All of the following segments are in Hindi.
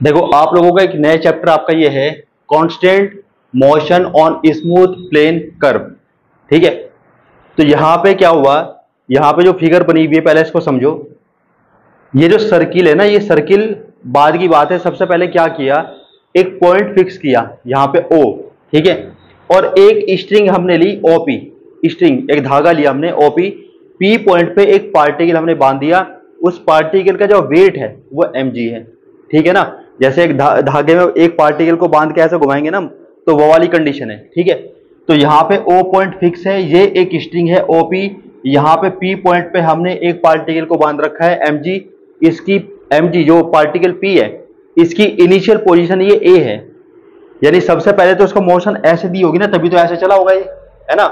देखो आप लोगों का एक नया चैप्टर आपका ये है, constant motion on smooth plane curve. ठीक है, तो यहां पे क्या हुआ, यहां पे जो फिगर बनी हुई है पहले इसको समझो। ये जो सर्किल है ना, ये सर्किल बाद की बात है। सबसे पहले क्या किया, एक पॉइंट फिक्स किया यहां पे ओ, ठीक है, और एक स्ट्रिंग हमने ली ओपी, स्ट्रिंग एक धागा लिया हमने ओपी, पी पॉइंट पे एक पार्टिकल हमने बांध दिया। उस पार्टिकल का जो वेट है वो mg है। ठीक है ना, जैसे एक धागे में एक पार्टिकल को बांध के ऐसे घुमाएंगे ना, तो वो वाली कंडीशन है। ठीक है, तो यहाँ पे ओ पॉइंट फिक्स है, ये एक स्ट्रिंग है ओपी, यहाँ पे पी पॉइंट पे हमने एक पार्टिकल को बांध रखा है mg। इसकी mg जो पार्टिकल p है, इसकी इनिशियल पोजीशन ये a है, यानी सबसे पहले तो उसको मोशन ऐसे दी होगी ना, तभी तो ऐसे चला होगा ये, है ना।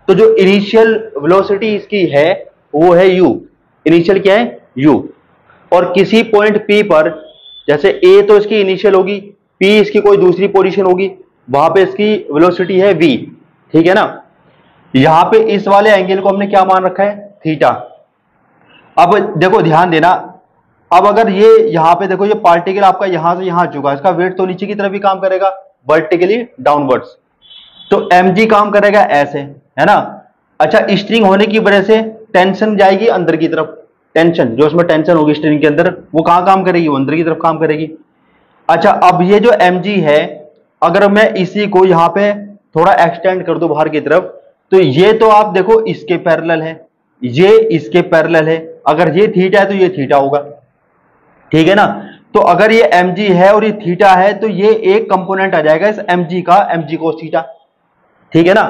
तो जो इनिशियल वेलोसिटी इसकी है वो है u, इनिशियल क्या है u। और किसी पॉइंट p पर, जैसे a तो इसकी इनिशियल होगी, p इसकी कोई दूसरी पोजीशन होगी, वहां पे इसकी वेलोसिटी है v। ठीक है ना, यहां पे इस वाले एंगल को हमने क्या मान रखा है, थीटा। अब देखो ध्यान देना, अब अगर ये यहां पे देखो, ये पार्टिकल आपका यहां से यहां चुका, इसका वेट तो नीचे की तरफ ही काम करेगा, वर्टिकली डाउनवर्ड्स, तो mg काम करेगा ऐसे, है ना। अच्छा, स्ट्रिंग होने की वजह से टेंशन जाएगी अंदर की तरफ, टेंशन जो उसमें टेंशन होगी स्ट्रिंग के अंदर, वो कहां काम करेगी, वो अंदर की तरफ काम करेगी। अच्छा, अब ये जो mg है, अगर मैं इसी को यहां पे थोड़ा एक्सटेंड कर दूं बाहर की तरफ, तो ये तो आप देखो इसके पैरेलल है, ये इसके पैरेलल है, अगर ये थीटा है तो ये थीटा होगा। ठीक है ना, तो अगर ये mg है और ये थीटा है, तो ये एक कंपोनेंट आ जाएगा इस mg का, mg cos थीटा। ठीक है ना,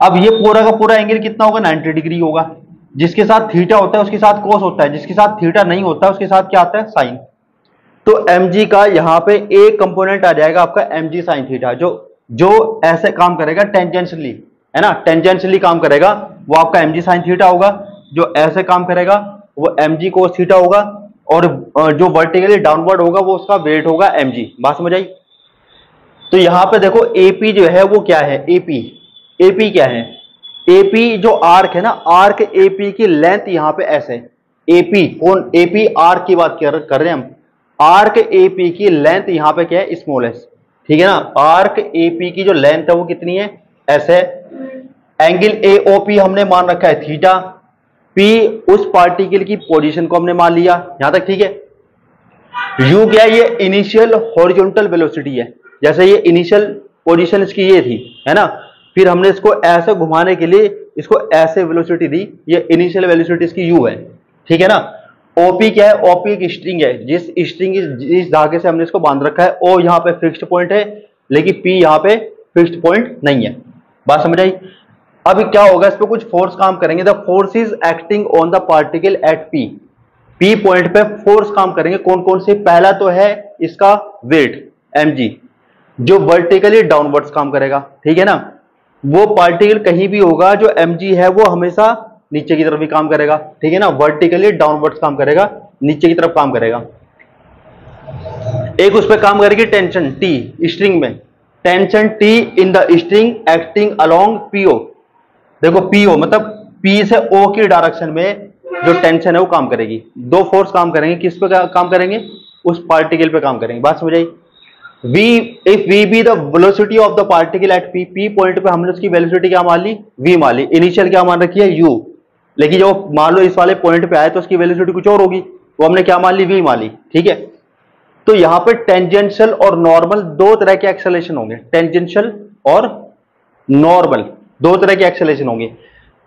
अब ये पूरा का पूरा एंगल कितना होगा, 90 डिग्री होगा। जिसके साथ थीटा होता है उसके साथ कोस होता है, जिसके साथ थीटा नहीं होता उसके साथ क्या आता है, साइन। तो mg का यहां पे एक कंपोनेंट आ जाएगा आपका mg sin थीटा, जो जो ऐसे काम करेगा टेंजेंशियली, है ना, टेंजेंशियली काम करेगा, वो आपका mg sin थीटा होगा। जो ऐसे काम करेगा वो mg cos थीटा होगा, और जो वर्टिकली डाउनवर्ड होगा वो उसका वेट होगा mg। बात समझ आई। तो यहां पे देखो AP जो है वो क्या है, AP क्या है, AP जो आर्क है ना, आर्क AP की लेंथ यहां पे ऐसे, AP कौन, AP आर्क की बात कर रहे हैं हम, आर्क AP की लेंथ यहां पे क्या है, स्मॉल एस। ठीक है ना, आर्क AP की जो लेंथ है वो कितनी है, ऐसे। एंगल AOP हमने मान रखा है थीटा, P उस पार्टिकल की पोजीशन को हमने मान लिया यहां तक। ठीक है, U क्या है, ये इनिशियल हॉरिजॉन्टल वेलोसिटी है, जैसे ये इनिशियल पोजीशन इसकी ये थी, है ना, फिर हमने इसको ऐसे घुमाने के लिए इसको ऐसे वेलोसिटी दी, ये इनिशियल वेलोसिटी इसकी U है। ठीक है ना, OP क्या है, OP एक स्ट्रिंग है, जिस धागे से हमने इसको बांध रखा है, O यहाँ पे फिक्स्ड पॉइंट है, लेकिन P यहाँ पे फिक्स्ड पॉइंट नहीं है। बात समझ आई। अब क्या होगा, इस पे कुछ फोर्स काम करेंगे, the force is acting on the particle at P point पे फोर्स काम करेंगे। कौन कौन से, पहला तो है इसका वेट mg, जो वर्टिकली डाउनवर्ड्स काम करेगा। ठीक है ना, वो पार्टिकल कहीं भी होगा जो mg है वो हमेशा नीचे की तरफ भी काम करेगा। ठीक है ना, वर्टिकली डाउनवर्ड्स काम करेगा, नीचे की तरफ काम करेगा। एक उस पर काम करेगी टेंशन T, स्ट्रिंग में tension T in the string acting along PO। देखो PO मतलब P से O की डायरेक्शन में जो टेंशन है वो काम करेगी। दो फोर्स काम करेंगे, किस पे काम करेंगे, उस पार्टिकल पे काम करेंगे। बात समझ आई। V, if V be the velocity of the particle at P point पे हमने उसकी वेलोसिटी क्या मान ली, V मान ली, इनिशियल क्या मान रखी है U, लेकिन जब मान लो इस वाले पॉइंट पे आए तो उसकी वेलोसिटी कुछ और होगी, वो हमने क्या मान ली, V मान ली। ठीक है, तो यहां पे टेंजेंशियल और नॉर्मल दो तरह के एक्सेलरेशन होंगे, टेंजेंशियल और नॉर्मल दो तरह के एक्सेलरेशन होंगे।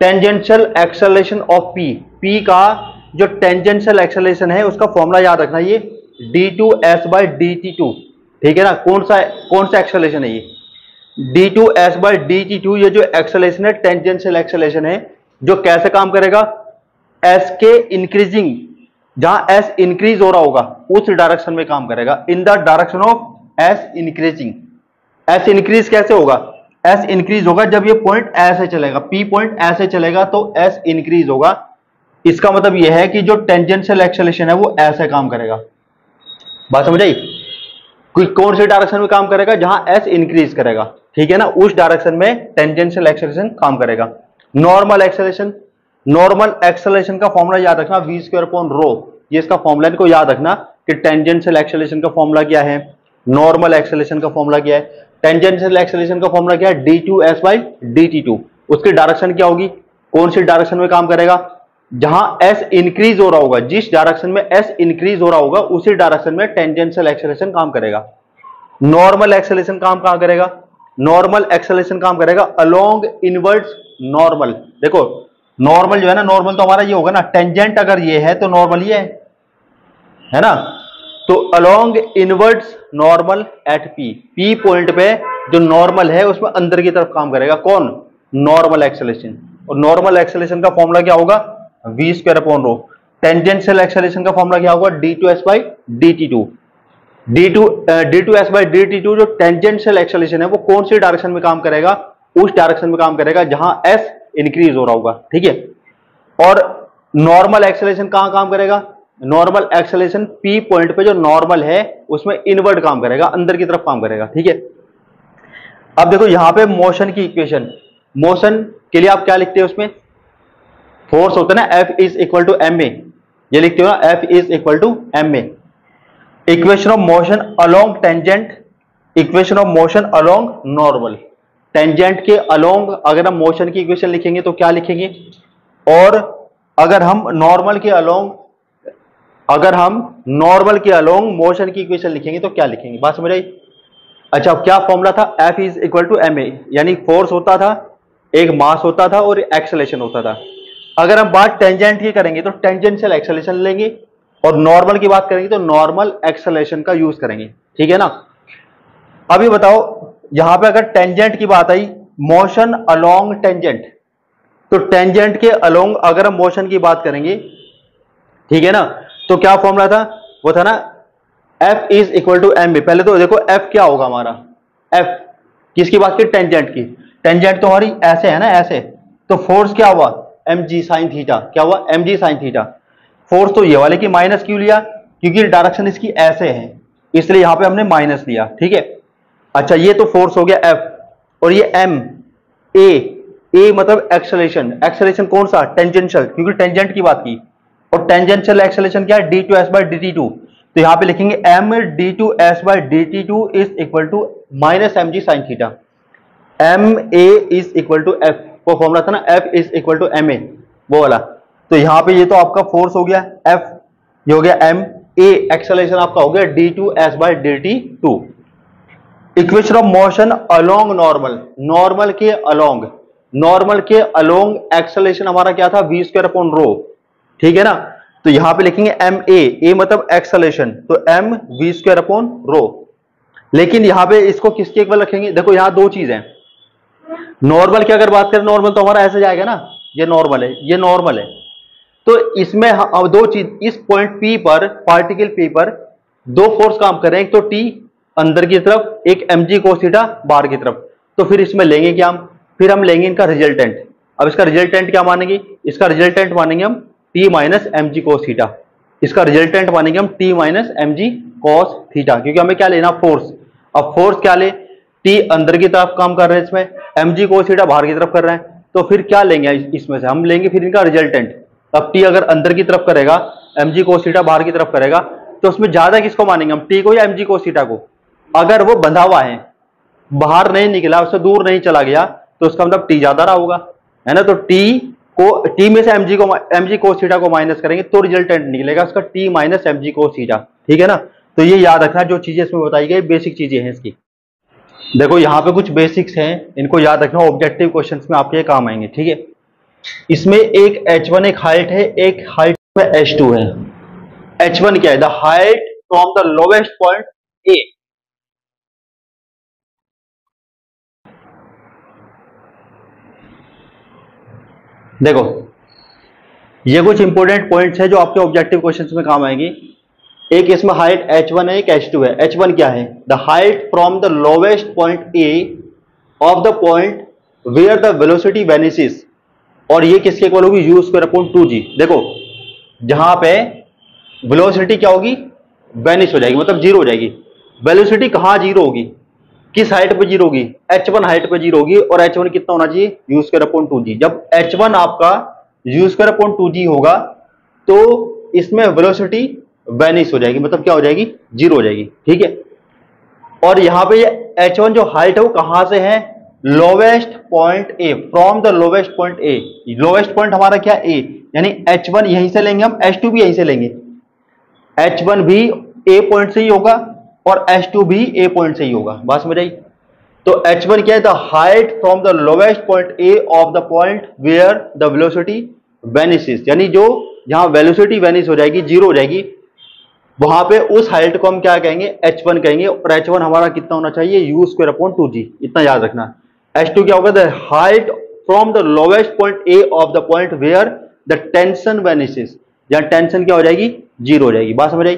टेंजेंशियल एक्सेलरेशन ऑफ P का जो टेंजेंशियल एक्सेलरेशन है उसका फॉर्मूला याद रखना, ये d2s/dt2। ठीक है ना, कौन सा एक्सेलरेशन है ये, d2s/dt2। ये जो एक्सेलरेशन है टेंजेंशियल एक्सेलरेशन है, जो कैसे काम करेगा, s के इंक्रीजिंग, जहां s इंक्रीज हो रहा होगा उस डायरेक्शन में काम करेगा, in the direction of s increasing. s increase कैसे होगा, s इंक्रीज होगा जब ये पॉइंट ऐसे चलेगा, P पॉइंट ऐसे चलेगा तो s इंक्रीज होगा। इसका मतलब यह है कि जो टेंजेंशियल एक्सेलरेशन है वो ऐसे काम करेगा। बात समझ आई। कौन से डायरेक्शन में काम करेगा, जहां s इंक्रीज करेगा। ठीक है ना, उस डायरेक्शन में टेंजेंशियल एक्सेलरेशन काम करेगा। नॉर्मल एक्सेलरेशन, नॉर्मल एक्सेलरेशन का फॉर्मूला याद रखना, v² अपॉन रो, ये इसका फॉर्मूला को याद रखना। कि टेंजेंशियल एक्सेलरेशन का फॉर्मूला क्या है, नॉर्मल एक्सेलरेशन का फॉर्मूला क्या है। टेंजेंशियल एक्सेलरेशन का फॉर्मूला क्या है, d2s बाई dt2। उसकी डायरेक्शन क्या होगी, कौन सी डायरेक्शन में काम करेगा, जहां s इंक्रीज हो रहा होगा, जिस डायरेक्शन में s इंक्रीज हो रहा होगा उसी डायरेक्शन में टेंजेंशियल एक्सेलरेशन काम करेगा। नॉर्मल एक्सेलरेशन काम कहां करेगा, नॉर्मल एक्सेलरेशन काम करेगा अलोंग इनवर्ड्स नॉर्मल। देखो नॉर्मल जो है ना, नॉर्मल तो हमारा ये होगा ना, टेंजेंट अगर ये है तो नॉर्मल ये है ना, तो along inwards normal at P point पे जो नॉर्मल है उसमें अंदर की तरफ काम करेगा कौन, नॉर्मल एक्सेलरेशन। और नॉर्मल एक्सेलरेशन का फॉर्मूला क्या होगा, v square upon rho. Tangential acceleration का फॉर्मूला क्या होगा, d2s by dt2। d2s by dt2 जो टेंजेंशियल एक्सेलरेशन है वो कौन सी डायरेक्शन में काम करेगा, उस डायरेक्शन में काम करेगा जहां s इंक्रीज हो रहा होगा, ठीक है। और नॉर्मल एक्सेलरेशन कहां काम करेगा, नॉर्मल एक्सेलरेशन p पॉइंट पे जो नॉर्मल है उसमें इनवर्ड काम करेगा, अंदर की तरफ काम करेगा, ठीक है। अब देखो यहां पे मोशन की इक्वेशन, मोशन के लिए आप क्या लिखते हो, उसमें फोर्स होता है ना, F is equal to m a, ये लिखते हो ना, F is equal to m a. Equation of motion along tangent, equation of motion along normal. Tangent के अलोंग अगर हम मोशन की इक्वेशन लिखेंगे तो क्या लिखेंगे, और अगर हम नॉर्मल के अलोंग, अगर हम नॉर्मल के अलोंग मोशन की इक्वेशन लिखेंगे तो क्या लिखेंगे, बात समझ आई। अच्छा क्या फॉर्मूला था, F is equal to m a, यानी फोर्स होता था, एक मास होता था और एक्सेलरेशन होता था। अगर हम बात टेंजेंट की करेंगे तो टेंजेंशियल एक्सेलरेशन लेंगे, और नॉर्मल की बात करेंगे तो नॉर्मल एक्सेलरेशन का यूज करेंगे, ठीक है ना। अभी बताओ यहां पे अगर टेंजेंट की बात आई, मोशन अलोंग टेंजेंट, तो टेंजेंट के अलोंग अगर हम मोशन की बात करेंगे, ठीक है ना, तो क्या फॉर्मूला था, वो था ना F is equal to m b. पहले तो देखो F क्या होगा हमारा, F किसकी बात की, टेंजेंट की। टेंजेंट तो हमारी ऐसे है ना, ऐसे, तो फोर्स क्या हुआ, mg साइन थीटा, क्या हुआ, mg साइन थीटा। फोर्स तो ये वाले की माइनस क्यों लिया, क्योंकि डायरेक्शन इसकी ऐसे है, इसलिए यहां पे हमने माइनस लिया, ठीक है। अच्छा ये तो फोर्स हो गया F, और ये M, A मतलब एक्सेलरेशन, एक्सेलरेशन कौन सा, टेंजेंशियल, क्योंकि टेंजेंट की बात की, और टेंजेंशियल एक्सेलरेशन क्या है, d2s बाई dt2। तो यहां पे लिखेंगे m d2s by dt2 is equal to minus mg sine theta. ma is equal to f, वो फॉर्मूला था ना, f is equal to ma, वो वाला। तो यहां पे ये तो आपका फोर्स हो गया f, ये हो गया m, a एक्सेलरेशन आपका हो गया d2s by dt2। Equation of motion along normal, normal के अलोंग, नॉर्मल के अलोंग एक्सेलरेशन हमारा क्या था, v स्क्वायर अपॉन रो, ठीक है ना। तो यहां पे लिखेंगे एम ए मतलब एक्सेलरेशन, तो m v square upon rho. लेकिन यहां पे इसको किसके इक्वल रखेंगे, देखो यहां दो चीज है, नॉर्मल की अगर बात करें, नॉर्मल तो हमारा ऐसे जाएगा ना, ये नॉर्मल है, ये नॉर्मल है, तो इसमें अब दो चीज, इस पॉइंट P पर, पार्टिकल P पर दो फोर्स काम कर रहे हैं, एक तो T अंदर की तरफ, एक mg cos थीटा बाहर की तरफ। तो फिर इसमें लेंगे क्या हम, फिर हम लेंगे इनका रिजल्टेंट। अब इसका रिजल्टेंट क्या मानेंगे, इसका रिजल्टेंट मानेंगे हम T minus mg cos theta, इसका रिजल्टेंट मानेंगे हम T minus mg cos theta, क्योंकि हमें क्या लेना, फोर्स। अब फोर्स क्या ले, T अंदर की तरफ काम कर रहे हैं, इसमें mg cos थीटा बाहर की तरफ कर रहे हैं, तो फिर क्या लेंगे इसमें से, हम लेंगे फिर इनका रिजल्टेंट। अब T अगर अंदर की तरफ करेगा, mg cos थीटा बाहर की तरफ करेगा, तो उसमें ज्यादा किसको मानेंगे हम, T को या mg cos थीटा को। अगर वो बंधा हुआ है, बाहर नहीं निकला, उससे दूर नहीं चला गया, तो उसका मतलब T ज्यादा रहा होगा, है ना। तो T में से mg cos थीटा को माइनस करेंगे तो रिजल्टेंट निकलेगा उसका T minus mg cos theta, ठीक है ना। तो ये याद रखना, जो चीजें इसमें बताई गई बेसिक चीजें हैं इसकी। देखो यहाँ पे कुछ बेसिक्स हैं, इनको याद रखना, ऑब्जेक्टिव क्वेश्चंस में आपके काम आएंगे, ठीक है। इसमें एक h1 एक हाइट है, एक हाइट में h2 है। h1 क्या है, the height from the lowest point A, देखो ये कुछ इंपॉर्टेंट पॉइंट्स है जो आपके ऑब्जेक्टिव क्वेश्चंस में काम आएंगे। एक इसमें हाइट h1 है, एक h2 है। h1 क्या है, the height from the lowest point A of the point where the velocity vanishes, और ये किसके इक्वल होगी, u स्क्वायर अपॉन 2g। देखो जहां पे वेलोसिटी क्या होगी, वेनिश हो जाएगी, मतलब जीरो हो जाएगी। वेलोसिटी कहां जीरो होगी, किस हाइट पे जीरो होगी, h1 हाइट पे जीरो होगी, और h1 कितना होना चाहिए, u स्क्वायर अपॉन 2g। जब h1 आपका u स्क्वायर अपॉन 2g होगा तो इसमें वेलोसिटी वेनिश हो जाएगी, मतलब क्या हो जाएगी, जीरो हो जाएगी। ठीक है, और यहां पे ये H1 जो हाइट है वो कहां से है, lowest point A, from the lowest point A. Lowest point हमारा क्या ए, यानी H1 यहीं से लेंगे हम, H2 भी यहीं से लेंगे। H1 भी ए पॉइंट से ही होगा और H2 भी ए पॉइंट से ही होगा। बात समझ आई। तो H1 क्या है, the height from the lowest point A of the point where the velocity vanishes, यानी जो जहां वेलोसिटी वेनिस हो जाएगी, जीरो हो जाएगी, वहां पे उस हाइट को हम क्या कहेंगे, H1 कहेंगे। और H1 हमारा कितना होना चाहिए, यू स्क्वायर अपॉन 2g, इतना याद रखना। H2 क्या होगा, the height from the lowest point A of the point where the tension vanishes, जहां टेंशन क्या हो जाएगी, जीरो हो जाएगी। बात समझ आई।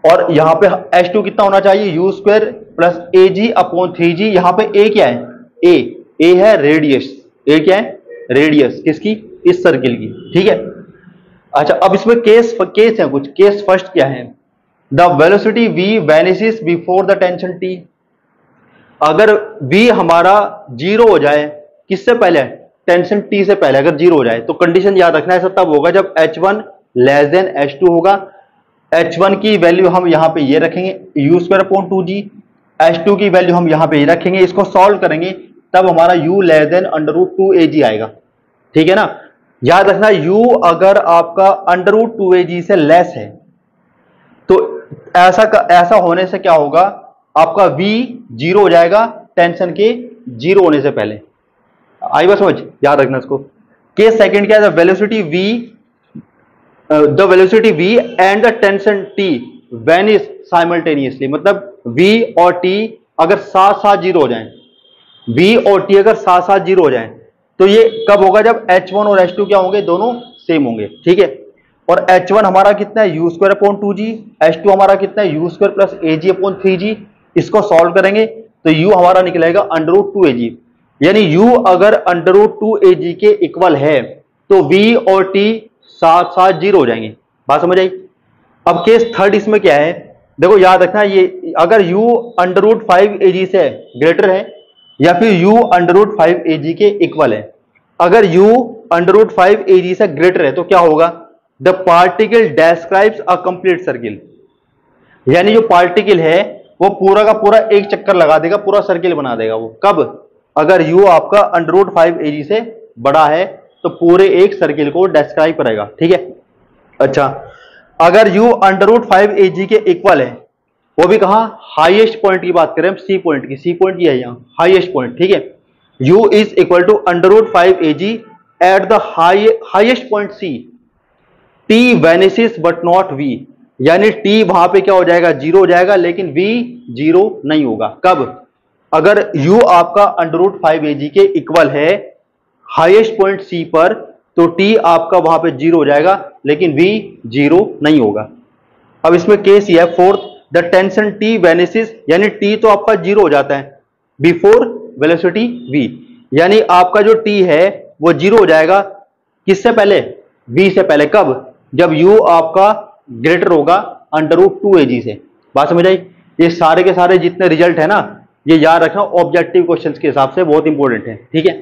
और यहां पे H2 कितना होना चाहिए, u square plus a g upon 3g। यहां पे ए क्या है, ए है रेडियस, ए क्या है, रेडियस किसकी, इस सर्किल की। ठीक है, अच्छा अब इसमें केस है कुछ। केस फर्स्ट क्या है, the velocity v vanishes before the tension t। अगर v हमारा जीरो हो जाए, किससे पहले, टेंशन t से पहले अगर जीरो हो जाए, तो कंडीशन याद रखना है, ऐसा तब होगा जब H1 लेस देन H2 होगा। H1 की वैल्यू हम यहां पे ये रखेंगे, you square upon 2g। H2 की वैल्यू हम यहां पे ये रखेंगे, इसको सॉल्व करेंगे तब हमारा u लेस देन √2ag आएगा। ठीक है ना, याद रखना u अगर आपका √2ag से लेस है तो ऐसा होने से क्या होगा, आपका v जीरो हो जाएगा टेंशन के जीरो होने से पहले। आई बात समझ, याद रखना इसको। केस सेकंड क्या है, the velocity v and the tension t vanish simultaneously, मतलब v और t अगर साथ साथ जीरो हो जाएं, v और t अगर साथ साथ जीरो हो जाएं, तो ये कब होगा, जब H1 और H2 क्या होंगे, दोनों सेम होंगे। ठीक है, और H1 हमारा कितना है, you square upon 2g, H2 हमारा कितना है, you square plus AG upon 3g। इसको सॉल्व करेंगे तो u हमारा निकलेगा √2ag, यानी u अगर √2ag के इक्वल है तो v और t साथ साथ जीरो हो जाएंगे। बात समझ आई। अब केस थर्ड इसमें क्या है, देखो याद रखना, ये अगर u √5ag से ग्रेटर है या फिर u √5ag के इक्वल है। अगर u √5ag से ग्रेटर है तो क्या होगा, the particle describes a complete circle, यानी जो पार्टिकल है वो पूरा का पूरा एक चक्कर लगा देगा, पूरा सर्किल बना देगा वो। कब, अगर u आपका √5ag से बड़ा है तो पूरे एक सर्किल को डिस्क्राइब करेगा। ठीक है, अच्छा अगर u √5ag के इक्वल है, वो भी कहां, हाईएस्ट पॉइंट की बात करें हम, सी पॉइंट की, सी पॉइंट की है यहां हाईएस्ट पॉइंट। ठीक है, u is equal to √5ag at the highest point c, t vanishes but not v, यानी t वहां पे क्या हो जाएगा, जीरो हो जाएगा, लेकिन v जीरो नहीं होगा। कब, अगर u आपका √5ag के इक्वल है हाईएस्ट पॉइंट c पर, तो t आपका वहां पे जीरो हो जाएगा, लेकिन v जीरो नहीं होगा। अब इसमें केस ये है फोर्थ, द टेंशन t वेनिसेस, यानी t तो आपका जीरो हो जाता है बिफोर वेलोसिटी v, यानी आपका जो t है वो जीरो हो जाएगा किससे पहले, v से पहले। कब, जब u आपका ग्रेटर होगा √2ag से। बात समझ आई। ये सारे के सारे जितने रिजल्ट है ना, ये याद रखना, ऑब्जेक्टिव क्वेश्चंस के हिसाब से बहुत इंपॉर्टेंट है। ठीक है।